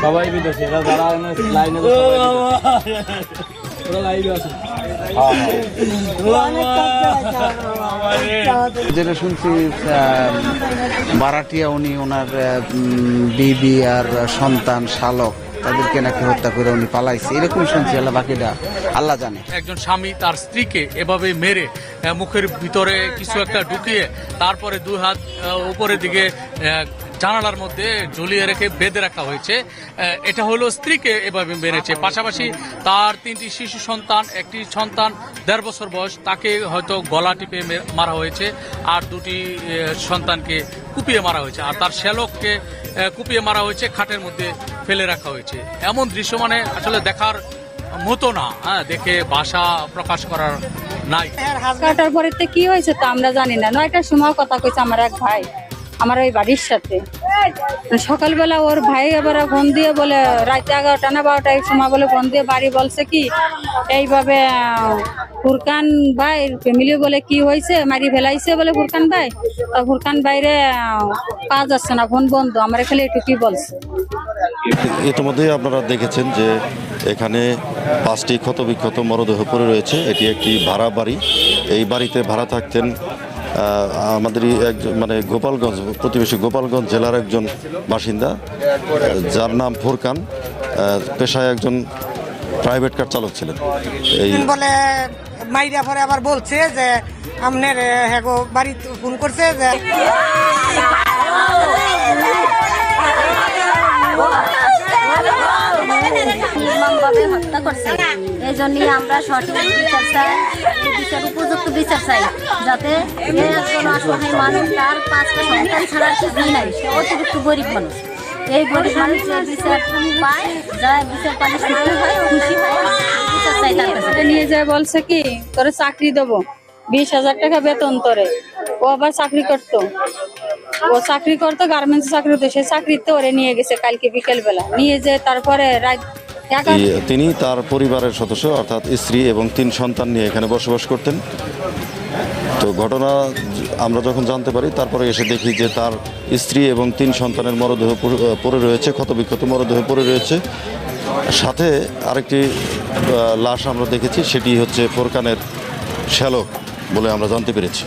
সবাই বিদেশে যারা লাইনে যেটা শুনছি বারাটিয়া উনি ওনার বিবি আর সন্তান শালক তাদেরকে নাকি হত্যা করে উনি পালাইছে, এরকম শুনছি। আল্লাহ বাকিটা আল্লাহ জানে। একজন স্বামী তার স্ত্রীকে এভাবে মেরে মুখের ভিতরে কিছু একটা ঢুকিয়ে তারপরে দুই হাত উপরের দিকে জানালার মধ্যে ঝুলিয়ে রেখে বেঁধে রাখা হয়েছে। এটা হলো স্ত্রীকে এভাবে মেরেছে। পাশাপাশি তার 3টি শিশু সন্তান, একটি সন্তান 1.5 বছর বয়স, তাকে হয়তো গলা টিপে মারা হয়েছে, আর 2টি সন্তানকে কুপিয়ে মারা হয়েছে, আর তার শ্যালককে কুপিয়ে মারা হয়েছে, খাটের মধ্যে ফেলে রাখা হয়েছে। এমন দৃশ্য মানে আসলে দেখার মতো না, দেখে ভাষা প্রকাশ করার নাই। কাটার পরে কি হয়েছে তা আমরা জানি না। 9টার সময় কথা কইছে আমার এক ভাই আমার ওই বাড়ির সাথে। সকালবেলা ওর ভাই আবার ফোন দিয়ে বলে রাত 11টা না 12টার সময় বলে ফোন দিয়ে বাড়ি বলছে কি এইভাবে ফুরকান ভাই ফ্যামিলি বলে কি হয়েছে, মারি ফেলাইছে বলে ফুরকান ভাই। তা ফুরকান বাইরে পাওয়া যাচ্ছে না, ফোন বন্ধ। আমার খালি একটু কি বলছে। ইতিমধ্যেই আপনারা দেখেছেন যে এখানে 5টি ক্ষতবিক্ষত মরদেহ পড়ে রয়েছে। এটি একটি ভাড়া বাড়ি। এই বাড়িতে ভাড়া থাকতেন আমাদেরই একজন মানে গোপালগঞ্জ, প্রতিবেশী গোপালগঞ্জ জেলার একজন বাসিন্দা, যার নাম ফুরকান। পেশায় একজন প্রাইভেট কার চালক ছিলেন। এই বলে মাইরা পরে আবার বলছে যে আপনার হ্যাগো বাড়ি ফোন করছে যে নির্মমভাবে হত্যা করছে। এই জন্যই আমরা সঠিক বিচার চাই, বিচার উপযুক্ত বিচার চাই, যাতে একজন অসহায় মানুষ তার 5টা সন্তান ছাড়া কিছুই নাই, সে অতিরিক্ত গরিব মানুষ। এই গরিব মানুষ যে বিচার পায়, যা বিচার পালে সুখী হয়, খুশি হয়, বিচার চাই তার কাছে। নিয়ে যায় বলছে কি তোরে চাকরি দেবো, 20,000 টাকা বেতন তোরে। ও আবার চাকরি করতো, গার্মেন্টস চাকরি হতো। সে চাকরিতে ওরে নিয়ে গেছে কালকে বিকেল বেলা, নিয়ে যে তারপরে তিনি তার পরিবারের সদস্য অর্থাৎ স্ত্রী এবং 3 সন্তান নিয়ে এখানে বসবাস করতেন। তো ঘটনা আমরা যখন জানতে পারি তারপরে এসে দেখি যে তার স্ত্রী এবং 3 সন্তানের মরদেহ পড়ে রয়েছে, ক্ষতবিক্ষত মরদেহ পড়ে রয়েছে। সাথে আরেকটি লাশ আমরা দেখেছি, সেটি হচ্ছে ফুরকানের শ্যালক বলে আমরা জানতে পেরেছি।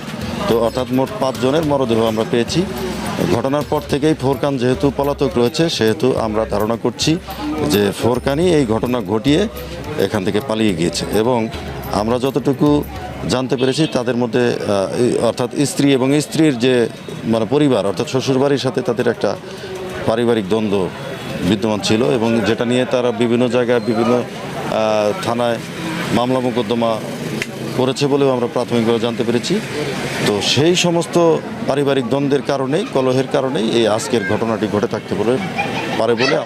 তো অর্থাৎ মোট 5 জনের মরদেহ আমরা পেয়েছি। ঘটনার পর থেকেই ফুরকান যেহেতু পলাতক রয়েছে, সেহেতু আমরা ধারণা করছি যে ফুরকানই এই ঘটনা ঘটিয়ে এখান থেকে পালিয়ে গিয়েছে। এবং আমরা যতটুকু জানতে পেরেছি তাদের মধ্যে অর্থাৎ স্ত্রী এবং স্ত্রীর যে মানে পরিবার অর্থাৎ শ্বশুরবাড়ির সাথে তাদের একটা পারিবারিক দ্বন্দ্ব বিদ্যমান ছিল, এবং যেটা নিয়ে তারা বিভিন্ন জায়গায় বিভিন্ন থানায় মামলা মোকদ্দমা করেছে বলেও আমরা প্রাথমিকভাবে জানতে পেরেছি। তো সেই সমস্ত পারিবারিক দ্বন্দ্বের কারণেই, কলহের কারণেই এই আজকের ঘটনাটি ঘটে থাকতে পারে বলে